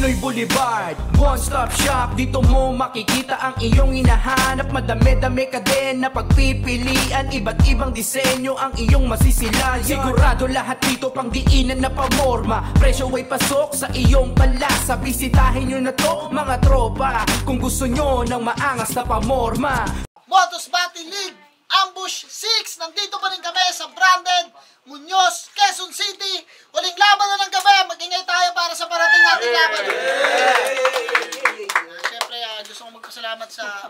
Pinoy Boulevard, one-stop shop. Dito mo makikita ang iyong hinahanap. Madami-dami ka din na pagpipilian. Iba't ibang disenyo ang iyong masisilayan. Sigurado lahat dito pang diinan na pamorma. Presyo ay pasok sa iyong palasa. Bisitahin nyo na to mga tropa kung gusto nyo ng maangas na pamorma. Motos Battle League Ambush 6. Nandito pa rin kami sa Branded, Muñoz, Quezon City. Huling laban na ng gabi. Mag-ingay tayo para sa parating nating laban. Siyempre, gusto kong magpasalamat sa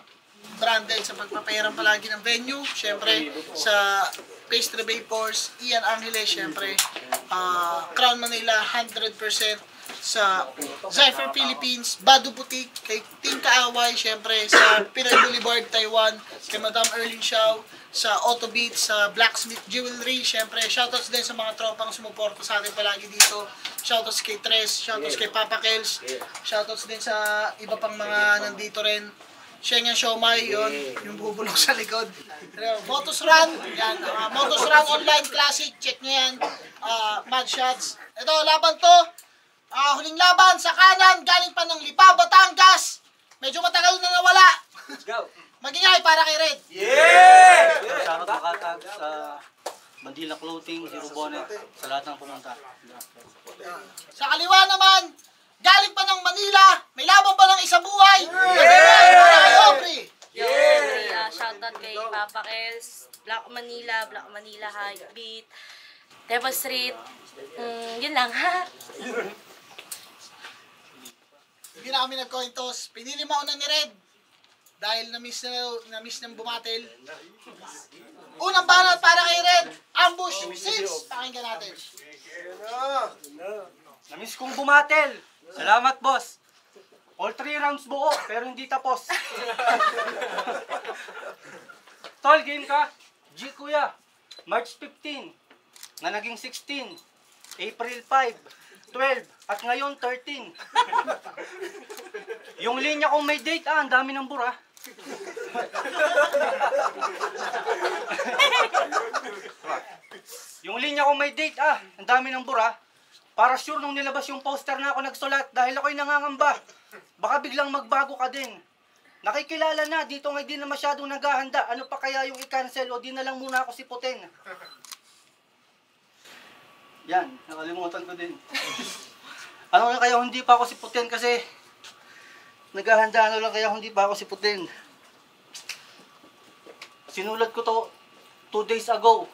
Branded sa pagpapahiram palagi ng venue. Siyempre, sa Pastry Vapors, Ian Angeles, siyempre, Crown Manila, 100%. Sa Zypher Philippines, Badu Boutique, kay Team Kaaway, syempre sa Pinoy Boulevard, Taiwan, kay Madam Erling Xiao, sa Auto Beat, sa Blacksmith Jewelry, syempre shoutouts din sa mga tropang sumuporta sa atin palagi dito. Shoutouts kay Tres, shoutouts kay Papa Kels, shoutouts din sa iba pang mga nandito rin. Shenyan Siomay, yun, yung bubulong sa likod. Motos Run, yan, Motos Run Online Classic, check nyo yan. Mad Shots. Ito, laban to. Huling laban sa kanan, galing pa ng Lipa, Batangas. Medyo matagal na nawala. Let's go. Magingay para kay Red. Yeah! Shoutout makatag sa Mandila Clothing, Zero Bonnet, sa lahat ng pumunta. Sa kaliwa naman, galing pa ng Manila, may laban pa ng isang buhay. Yeah! Shoutout kay Papa Kels, Black Manila High Beat, Teva Street. Yun lang ha. Hindi na kami nag-coin toss. Pinili mauna ni Red. Dahil na-miss ng bumatel. Unang banat para kay Red. Ambush 6. Pakinggan natin. Na-miss kong bumatel. Salamat, boss. All 3 rounds buo, pero hindi tapos. Tol, game ka? G, kuya. March 15. Na naging 16. April 5. 12, at ngayon 13. Yung linya kong may date, ang dami ng bura. Yung linya kong may date, ang dami ng bura. Para sure nung nilabas yung poster na ako nagsulat dahil ako'y nangangamba. Baka biglang magbago ka din. Nakikilala na, dito nga di na masyadong naghahanda. Ano pa kaya yung i-cancel o di na lang muna ako siputin. Yan, nakalimutan ko din. Ano lang kaya hindi pa ako siputin kasi naghahanda, ano lang kaya hindi pa ako siputin. Sinulat ko to 2 days ago.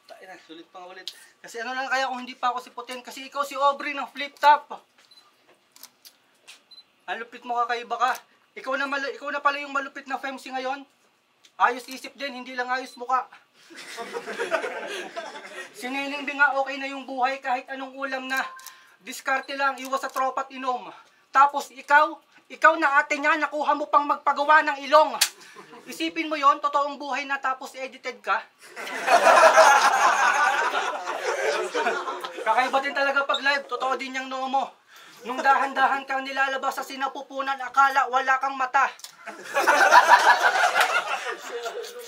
Tayo na, sulit pa ulit. Kasi ano lang kaya kung hindi pa ako siputin kasi ikaw si Aubrey ng flip top. Ang lupit mo kakaiba ka. Ikaw na pala yung malupit na femsi ngayon. Ayos isip din, hindi lang ayos mukha. Si Neneng nga okay na yung buhay kahit anong ulam na. Diskarte lang, iwas sa tropa't inom. Tapos ikaw na ate niya, nakuha mo pang magpagawa ng ilong. Isipin mo yon, totoong buhay na tapos edited ka. Kakaiba din talaga pag live, totoo din yung noo mo. Nung dahan-dahan kang nilalabas sa sinapupunan, akala wala kang mata.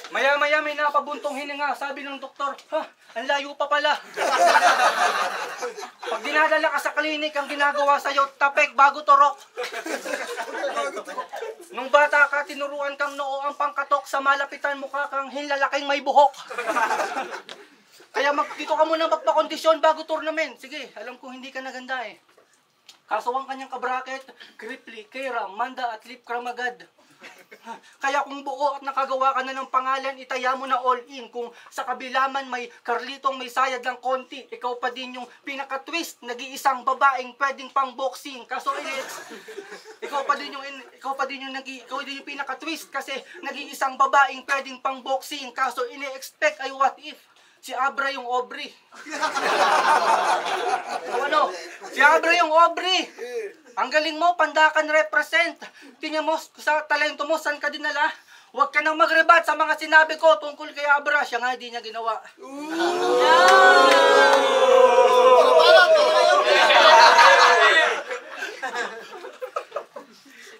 Maya-maya may napabuntong hininga, sabi ng doktor, ang layo pa pala. Pag dinadala ka sa klinik, ang ginagawa sa'yo, tapek bago turok. Nung bata ka, tinuruan kang noo ang pangkatok, sa malapitan mukha kang hinlalaking may buhok. Kaya dito ka muna magpakondisyon bago tournament. Sige, alam ko hindi ka naganda eh. Kaso ang kanyang kabracket, Kripli, Kera, Manda at Lip Kramagad. Kaya kung buo at nakagawa ka na ng pangalan, itaya mo na all in. Kung sa kabila man may Carlitong may sayad lang konti, ikaw pa din yung pinaka-twist, nag-iisang babaeng pwedeng pang boxing. Kaso ikaw pa din yung pinaka-twist kasi nag-iisang babaeng pwedeng pang boxing. Kaso ini-expect ay what if si Abra yung Aubrey. Ano? Si Abra yung Aubrey. Ang galing mo, Pandakan represent. Tingnan mo, sa talento mo, saan ka dinala? Huwag ka nang magrebat sa mga sinabi ko tungkol kay Abra. Siya nga, hindi niya ginawa.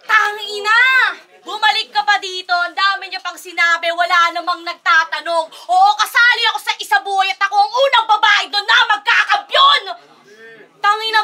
Tangina! Bumalik ka pa dito, ang dami niya pang sinabi, wala namang nagtatanong. Oo, kasali ako sa Isa Buhay at ako ang unang babae doon na magkakampyon! Tangina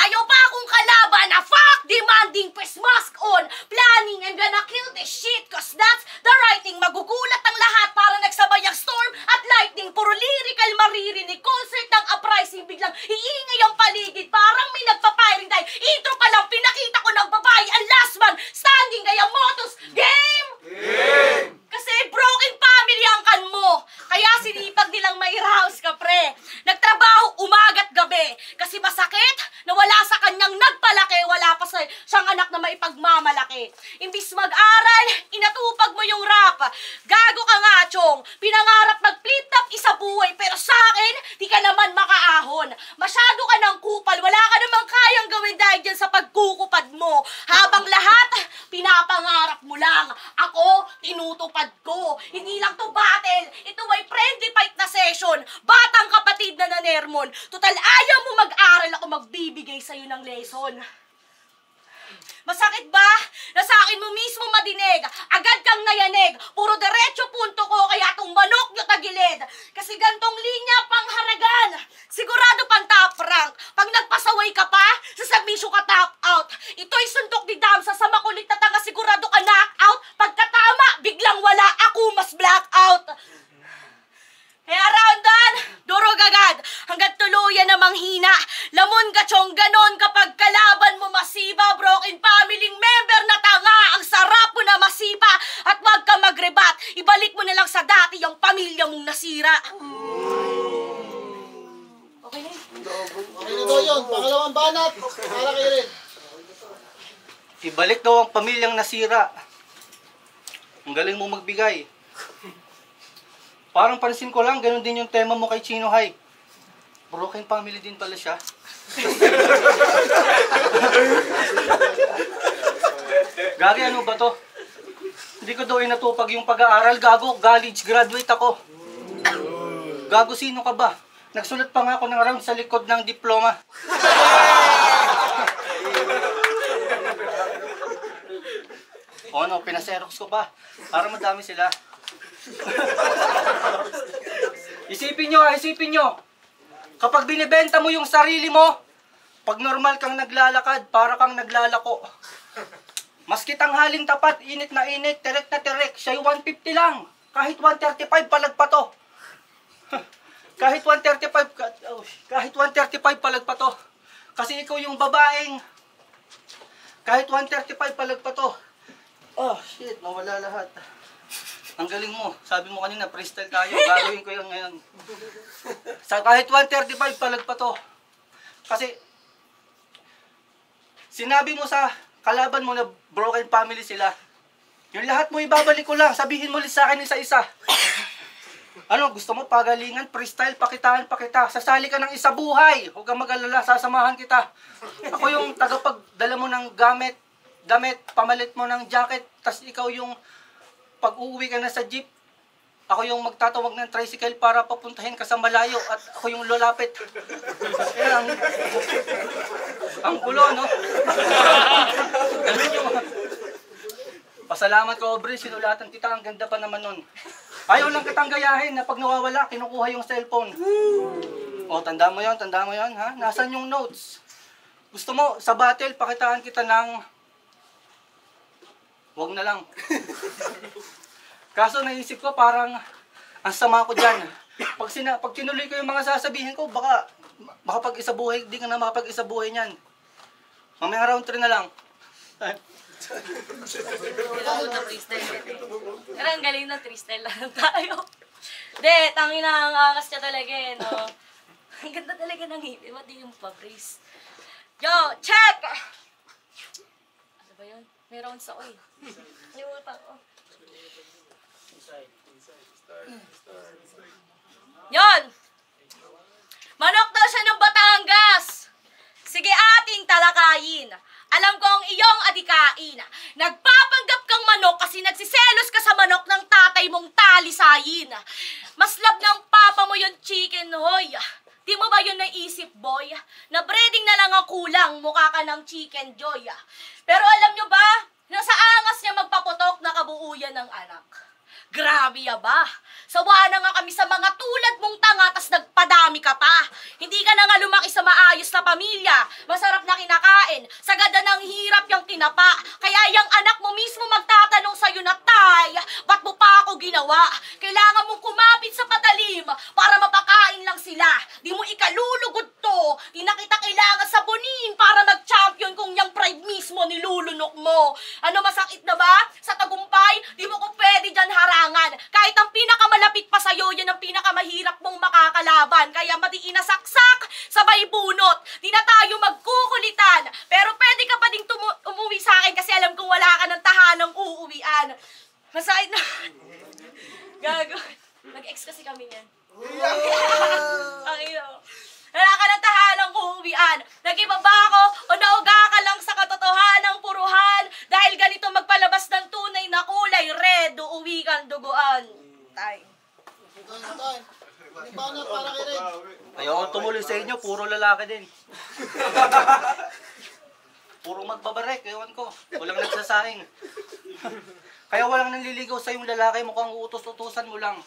Tayo pa akong kalaban na fuck demanding face mask on. Planning and gonna kill this shit cause that's the right thing. Magugulat ang lahat para nagsabay ang storm at lightning. Puro lyrical maririnig. Concert ng uprising biglang iingay ang paligid. Parang may nagpapiring dahil intro pa lang pinakita ko ng babae ang last man standing. Kaya motos, game! Kasi broken family ang kan mo. Kaya sinipag nilang may house ka, pre. Nagtrabaho umaga't gabi. Kasi masakit na wala sa kanyang nagpalaki. Wala pa siyang anak na maipagmamalaki. Imbis mag-aral, inatupag mo yung rap. Gago ka nga, Chong. Pinangarap mag-flip-top isa buhay. Pero sa akin, di ka naman makaahon. Masyado ka ng kupal. Wala ka namang kayang gawin dahil dyan sa pagkukupad mo. Habang lahat, pinapangarap mo lang. Ako, tinutupad ko. Hindi lang to battle. Ito ay friendly fight na session. Batang kapatid na nanermon. Total, ayaw mo mag-aral, ako magbibigay sa'yo ng lesson. Masakit ba? Na sa akin mo mismo madinig. Agad kang nayanig. Puro diretso punto ko, kaya tong manok nyo tagilid. Kasi gantong linya pang haragan. Sigurado pang top rank. Pag nagpasaway ka pa, sa submission ka top out. Ito'y suntok ni Damsa sa makulit na tanga. Sigurado ka knock out. Pagkatama, biglang wala. Ako mas black out. Kaya roundan, durog agad, hanggat tuluyan na manghina. Lamon ka, Chong, ganon kapag kalaban mo masiba. Broken family member na tanga, ang sarap mo na masipa. At wag ka magrebat, ibalik mo na lang sa dati yung pamilya mong nasira. Okay na yun. Okay na daw yun. Pangalawang banat. Para kayo rin. Ibalik daw ang pamilyang nasira. Ang galing mo magbigay. Parang pansin ko lang, ganun din yung tema mo kay Chino High. Broken family din pala siya. Gagi, ano ba to? Hindi ko daw inatupag yung pag-aaral. Gago, college graduate ako. Gago, sino ka ba? Nagsulat pa nga ako ng round sa likod ng diploma. O ano, pinaserox ko pa. Para madami sila. Isipin nyo. Kapag binibenta mo yung sarili mo, pag normal kang naglalakad, para kang naglalako. Maski tanghaling tapat, init na init, terek na terek, siya'y 150 lang. Kahit 135, palag pa to. Kahit 135 palag pa to. Kasi ikaw yung babaeng, kahit 135 palag pa to. Oh, shit, nawala lahat. Ang galing mo. Sabi mo kanina, freestyle tayo. Gagawin ko yan ngayon. Sa kahit 135, palag pa to. Kasi, sinabi mo sa kalaban mo na broken family sila. Yung lahat mo ibabalik ko lang. Sabihin mo ulit sa akin isa-isa. Ano, gusto mo pagalingan, freestyle, pakitaan pa kita. Sasali ka ng isa buhay. Huwag kang mag-alala, sasamahan kita. Ako yung tagapagdala mo ng damit, pamalit mo ng jacket, tas ikaw yung pag uuwi ka na sa jeep, ako yung magtatawag ng tricycle para papuntahin ka sa malayo at ako yung lulapit. Yan, ang gulo, no? Pasalamat ko, Aubrey, sinulatan kita, ang ganda pa naman nun. Ayaw lang kitang gayahin na pag nawawala, kinukuha yung cellphone. O, tanda mo yan, ha? Nasaan yung notes? Gusto mo, sa battle, pakitaan kita ng wag na lang. Kaso naisip ko parang ang sama ko dyan. Pag tinuloy ko yung mga sasabihin ko, baka pag isa buhay, di ka na makapag isa buhay niyan. Mamaya round 3 na lang. Pero ang galing na freestyle lang tayo. De, tangin na ang angas niya talaga eh, no? Ang ganda talaga ng hit. Ba't di yung pa-brace? Yo, check! Ano ba yun? May rounds ako eh. Limutan ko. Yon! Manok daw siya ng Batangas! Sige ating talakayin. Alam ko ang iyong adikain. Nagpapanggap kang manok kasi nagsiselos ka sa manok ng tatay mong talisayin. Mas love ng papa mo yung chicken, hoy. Di mo ba yun naisip, boy? Na breeding na lang ang kulang, mukha ka ng chicken joy. Pero alam nyo ba, nasa angas niya magpaputok na kabuuyan ng anak. Grabe ya ba? Sawa na nga kami sa mga tulad mong tanga tas nagpadami ka pa. Hindi ka na nga lumaki sa maayos na pamilya. Masarap na kinakain. Sagada ng hirap yung tinapa. Kaya yung anak mo mismo magtatanong sa'yo na, Tay, ba't mo pa ako ginawa? Kailangan mong kumapit sa patalim para mapakain lang sila. Di mo ikalulugod to. Di na kita kailangan sabunin para mag-champion kung yung pride mismo nilulunok mo. Ano masakit na ba? Sa tagumpay, di mo ko pwede dyan harangan. Kahit ang pinakamalapit pa sa'yo, yan ang pinakamahirap mong makakalaban. Kaya mati inasaksak, sabay bunot. Di na tayo magkukulitan. Pero pwede ka pa ding umuwi sa akin kasi alam kong wala ka ng tahanang uuwian. Masakit na. Gago. Nag-ex kasi kami niyan. Ang ino. Wala ka ng tahanang uuwian. Nag-iba ba ako o nauga ka lang sa katotohanang puruhan? Dahil ganito magpalabas ng tunay na kulay, red, uuwi kang duguan. Tay. Tay. Banat para kay Red. Ayoko tumuloy sa inyo, puro lalaki din. Puro magbabarek, ewan ko. Walang nagsasaing. Kaya walang nanliligaw sa yung lalaki, mukhang utos-utusan mo lang.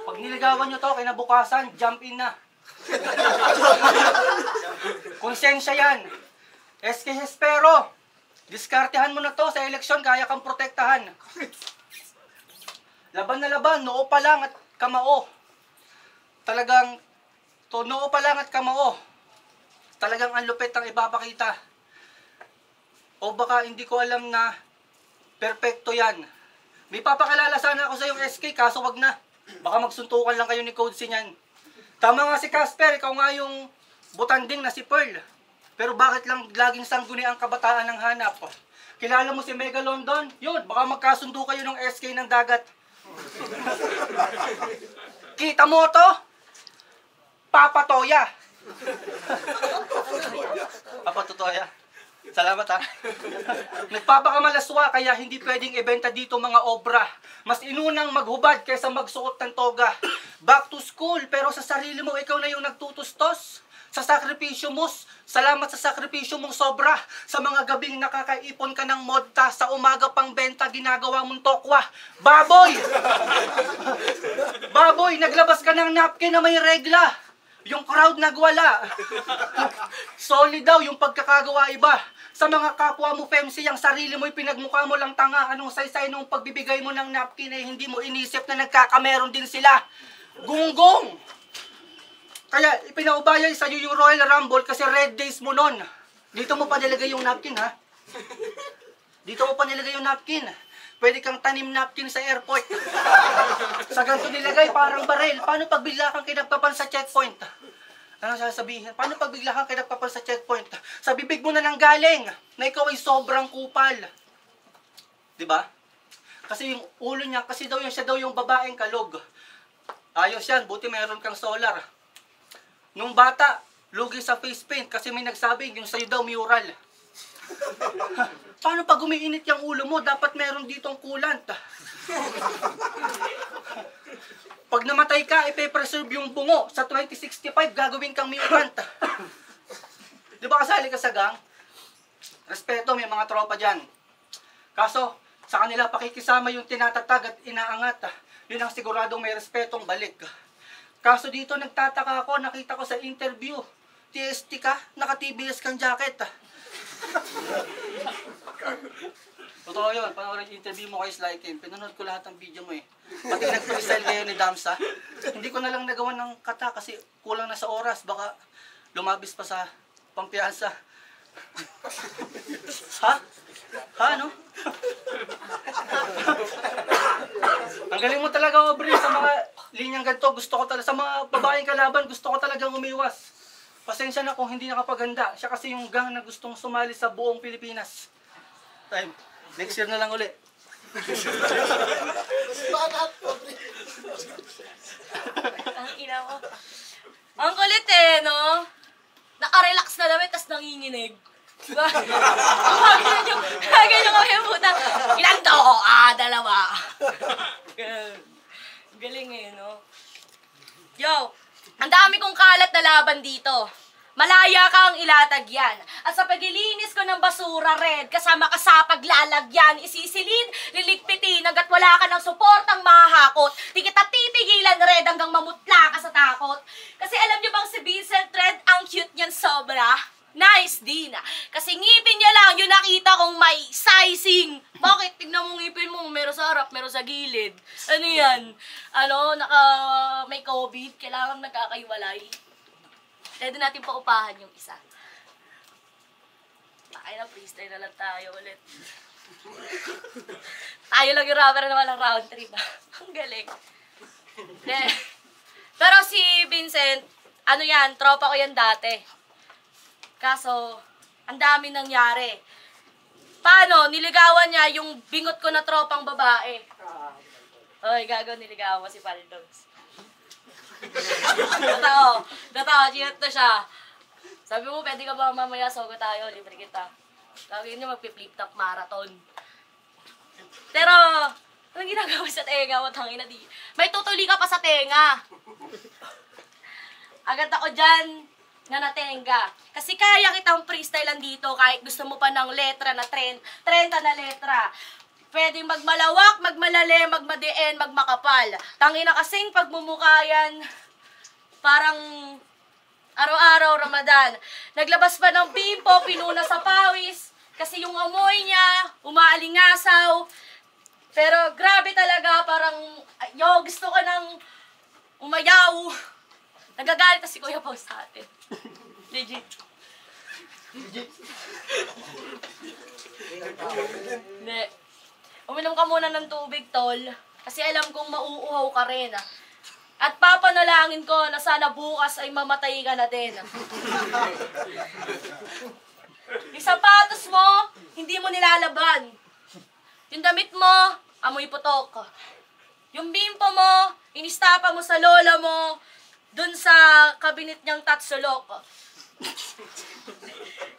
Pag niligawan nyo to, kinabukasan, jump in na. Konsensya yan. SK Hespero, diskartehan mo na to sa eleksyon, kaya kang protektahan. Laban na laban, noo pa lang at kamao. Talagang, noo pa lang at kamao. Talagang ang lupit ang ipapakita. O baka hindi ko alam na perfecto yan. May papakilala sana ako sa yung SK, kaso wag na. Baka magsuntukan lang kayo ni Codesy niyan. Tama nga si Casper, ikaw nga yung butanding na si Pearl. Pero bakit lang laging sangguni ang kabataan ng hanap? Kilala mo si Mega London? Yun, baka magkasundo kayo ng SK ng dagat. Kita mo to? Papa Toya. Papa Toya. Salamat ha. Nagpapakamalaswa kaya hindi pwedeng ibenta dito mga obra. Mas inunang maghubad kaysa magsuot ng toga. Back to school pero sa sarili mo ikaw na yung nagtutustos. Sa sakripisyo mo, salamat sa sakripisyo mong sobra. Sa mga gabing nakakaipon ka ng modta, sa umaga pang benta ginagawa mong tokwa. Baboy! Baboy, naglabas ka ng napkin na may regla. Yung crowd nagwala. Solid daw yung pagkakagawa iba. Sa mga kapwa mo, Femsi, ang sarili mo'y pinagmukha mo lang tanga. Anong saysay nung pagbibigay mo ng napkin eh, hindi mo inisip na nagkakameron din sila. Gunggong! Kaya ipinaubaya sa iyo yung Royal Rumble kasi red days mo nun. Dito mo pa nilagay yung napkin ha. Dito mo pa nilagay yung napkin. Pwede kang tanim napkin sa airport. Sa ganito nilagay parang baril. Paano pag bigla kang kinagpapan sa checkpoint? Ano sasabihin? Paano pag bigla kang kinagpapan sa checkpoint? Sa bibig mo na nang galing na ikaw ay sobrang kupal. Diba? Kasi yung ulo niya, kasi daw siya daw yung babaeng kalog. Ayos yan, buti mayroon kang solar. Nung bata, lugi sa face paint kasi may nagsabi yung sa'yo daw mural. Paano pag umiinit yung ulo mo, dapat meron ditong coolant. Pag namatay ka, ipe-preserve yung bungo. Sa 2065, gagawin kang mutant. Di ba kasali ka sa gang? Respeto, may mga tropa dyan. Kaso, sa kanila pakikisama yung tinatatag at inaangat. Yun ang siguradong may respetong balik. Kaso dito nagtataka ako, nakita ko sa interview. TST ka, naka-TBS kang jacket. Totoo yun, panoorin yung interview mo kay Sly Kim. Pinanood ko lahat ng video mo eh. Pati nag-freestyle kayo ni Damsa. Hindi ko na lang nagawa ng kata kasi kulang na sa oras. Baka lumabis pa sa pampiyansa. Ha? Ha, no? Ang galing mo talaga, Aubrey, sa mga linyang ganito. Gusto ko talaga, sa mga babaeng kalaban, gusto ko talagang umiwas. Pasensya na kung hindi nakapaganda. Siya kasi yung gang na gustong sumali sa buong Pilipinas. Time. Next year na lang uli. Ang ina mo. Ang kulit eh, no? Naka-relax na namin, tas nanginginig. Diba? Ganyan kami puta. Ilan to? Dalawa. Galing eh, no? Yo, ang dami kong kalat na laban dito. malaya kang ilatag yan. At sa paglilinis ko ng basura, Red, kasama ka sa paglalagyan, isisilid, liligpitin, hanggat wala ka ng suportang mahahakot. Di kita titigilan, Red, hanggang mamutla ka sa takot. Kasi alam niyo bang si Vincent, Red, ang cute niyan sobra? Nice din. Kasi ngipin niya lang, yung nakita kong may sizing. Bakit? Tignan mo ngipin mo, meron sa harap, meron sa gilid. Ano yan? May COVID, kailangan nagkakaiwalay. Pwede natin paupahan yung isa. Ay na, freestyle na lang tayo ulit. Tayo lang yung rapper naman ng round 3 ba? Ang galing. Pero si Vincent, ano yan, tropa ko yan dati. Kaso, ang dami nangyari. Paano? Niligawan niya yung bingot ko na tropang babae. Oy, gago, niligawan mo si Paldogs. Totoo, chinat na siya. Sabi mo, pwede ka ba mamaya sogo tayo, libre kita. Sabi niyo, magpi-flip top marathon. Pero, anong ginagawa sa tenga mo, tangina di? May tutuli ka pa sa tenga. Agad ako dyan, na natenga. Kasi kaya kitang freestylean dito kahit gusto mo pa ng letra na 30 na letra. Pwedeng magmalawak, magmalalim, magmadien, magmakapal. Tangina kasing pagmumukayan, parang araw-araw Ramadan. Naglabas pa ng bimpo, pinuna sa pawis. Kasi yung amoy niya, umaalingasaw. Pero grabe talaga, parang, gusto ka ng umayaw. Nagagalit na si Kuya Pao sa atin. Legit. Hindi. Uminom ka muna ng tubig, tol. Kasi alam kong mauuhaw ka rin. At papanalangin ko na sana bukas ay mamatay ka na din. Yung sapatos mo, hindi mo nilalaban. Yung damit mo, amoy putok. Yung bimpo mo, inistapa mo sa lola mo, dun sa kabinet niyang tatsulok.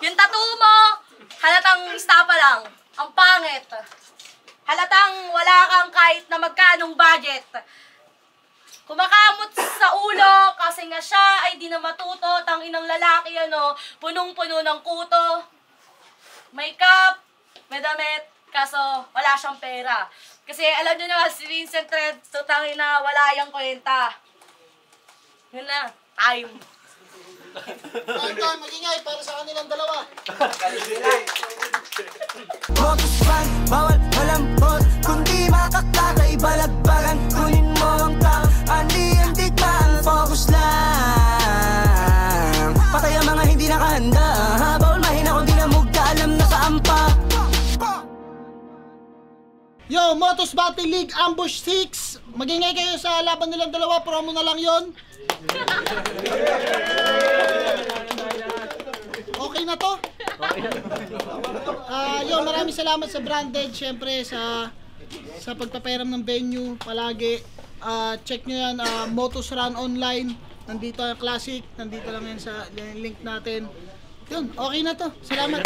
Yung tattoo mo, halatang istapa lang. Ang pangit. Halatang wala kang kahit na magkanong budget. Kumakamot sa ulo kasi nga siya ay di na matuto. Tanginang lalaki punong-puno ng kuto. May cup, may damit, kaso wala siyang pera. Kasi alam niyo naman si Vincent Red, so tangina wala yang kwenta. Yun na, time. Time, magingay para sa kanilang dalawa. Focus fan, bawal malambot. Kundi makakatay, balagbagan. Kunin mo ang tao, andi man. Focus lang. Patay ang mga hindi nakahanda. Bawal mahina kung di na magkaalam na kaampa. Yo, Motos Battle League Ambush 6. Magingay kayo sa laban nilang dalawa, promo na lang yon. Okay na to? Maraming salamat sa Branded, syempre sa pagpapahiram ng venue palagi. Check nyo yan, Motos Run Online. Nandito ang Classic, nandito lang yan sa link natin. Yun, okay na to. Salamat.